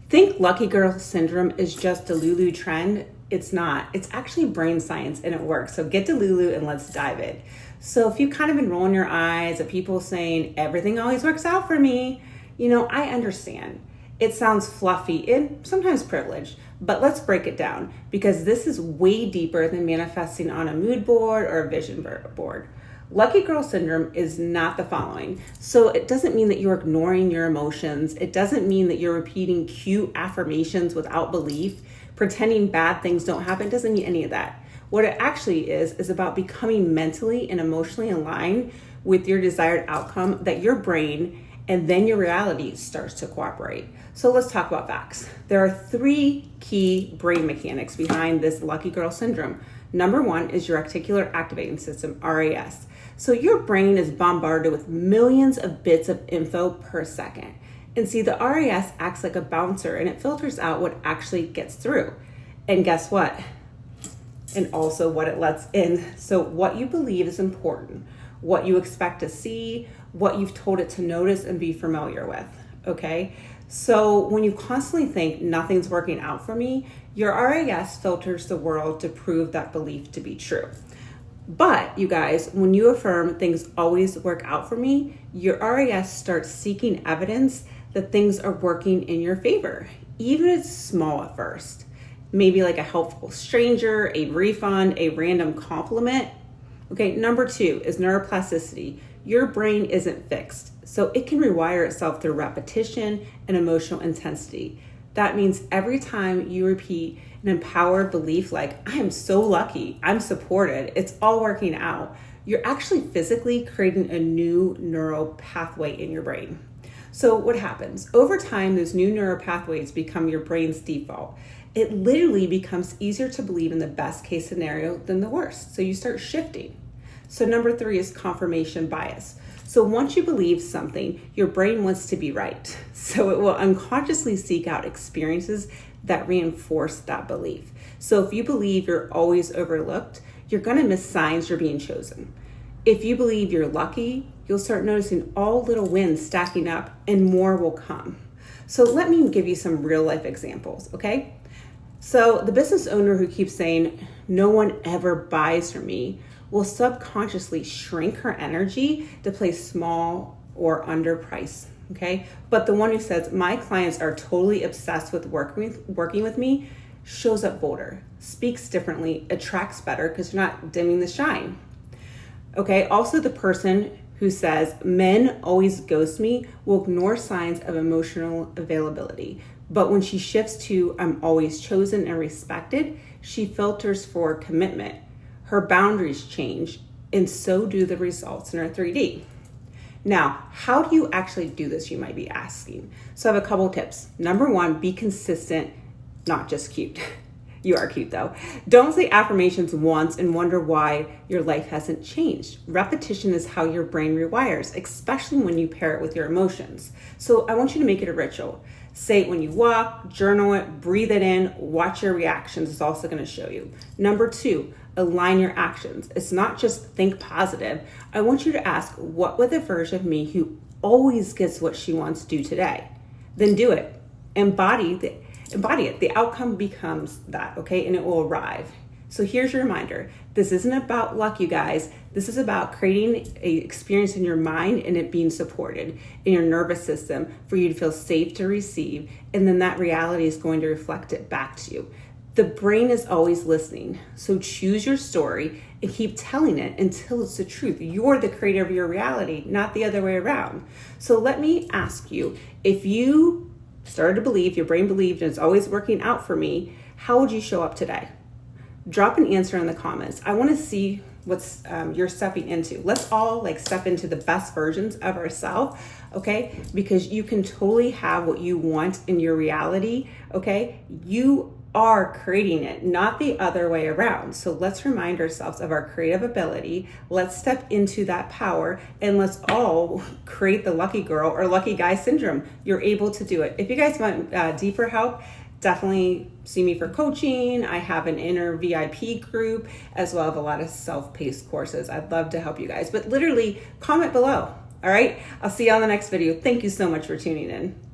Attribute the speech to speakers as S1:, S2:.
S1: Think lucky girl syndrome is just a Lulu trend. It's not. It's actually brain science and it works. So get to Lulu and let's dive in. So if you kind of been rolling your eyes at people saying everything always works out for me, I understand. It sounds fluffy and sometimes privileged, but let's break it down because this is way deeper than manifesting on a mood board or a vision board. Lucky girl syndrome is not the following. So it doesn't mean that you're ignoring your emotions. It doesn't mean that you're repeating cute affirmations without belief, pretending bad things don't happen. It doesn't mean any of that. What it actually is about becoming mentally and emotionally aligned with your desired outcome that your brain and then your reality starts to cooperate. So let's talk about facts. There are 3 key brain mechanics behind this lucky girl syndrome. Number 1 is your reticular activating system, RAS. So your brain is bombarded with millions of bits of info per second. And see, the RAS acts like a bouncer and it filters out what actually gets through. And guess what? And also what it lets in. So what you believe is important, what you expect to see, what you've told it to notice and be familiar with, okay? So when you constantly think nothing's working out for me, your RAS filters the world to prove that belief to be true. But you guys, when you affirm things always work out for me, your RAS starts seeking evidence that things are working in your favor, even if it's small at first. Maybe like a helpful stranger, a refund, a random compliment. Okay, number 2 is neuroplasticity. Your brain isn't fixed, so it can rewire itself through repetition and emotional intensity. That means every time you repeat an empowered belief like, I am so lucky, I'm supported, it's all working out, you're actually physically creating a new neural pathway in your brain. So what happens? Over time, those new neural pathways become your brain's default. It literally becomes easier to believe in the best case scenario than the worst. So you start shifting. So number 3 is confirmation bias. So once you believe something, your brain wants to be right. So it will unconsciously seek out experiences that reinforce that belief. So if you believe you're always overlooked, you're gonna miss signs you're being chosen. If you believe you're lucky, you'll start noticing all little wins stacking up and more will come. So let me give you some real life examples, okay? So the business owner who keeps saying, no one ever buys from me, will subconsciously shrink her energy to play small or underpriced, okay? But the one who says, my clients are totally obsessed with working with me, shows up bolder, speaks differently, attracts better because you're not dimming the shine, okay? Also the person who says, men always ghost me, will ignore signs of emotional availability. But when she shifts to, I'm always chosen and respected, she filters for commitment. Her boundaries change, and so do the results in her 3D. Now, how do you actually do this, you might be asking? So I have a couple tips. Number 1, be consistent, not just cute. You are cute though. Don't say affirmations once and wonder why your life hasn't changed. Repetition is how your brain rewires, especially when you pair it with your emotions. So I want you to make it a ritual. Say it when you walk, journal it, breathe it in, watch your reactions. It's also going to show you. Number 2, align your actions. It's not just think positive. I want you to ask, what would the version of me who always gets what she wants do today? Then do it. Embody it. The outcome becomes that, okay? And it will arrive. So here's your reminder. This isn't about luck, you guys. This is about creating an experience in your mind and it being supported in your nervous system for you to feel safe to receive. And then that reality is going to reflect it back to you. The brain is always listening. So choose your story and keep telling it until it's the truth. You're the creator of your reality, not the other way around. So let me ask you, if you started to believe, your brain believed, and it's always working out for me, how would you show up today? Drop an answer in the comments. I want to see what's you're stepping into. Let's all step into the best versions of ourselves, okay? Because you can totally have what you want in your reality, okay? You are creating it, not the other way around. So let's remind ourselves of our creative ability. Let's step into that power and let's all create the lucky girl or lucky guy syndrome. You're able to do it. If you guys want deeper help, definitely see me for coaching. I have an inner VIP group as well as a lot of self-paced courses. I'd love to help you guys, but literally comment below. All right. I'll see you on the next video. Thank you so much for tuning in.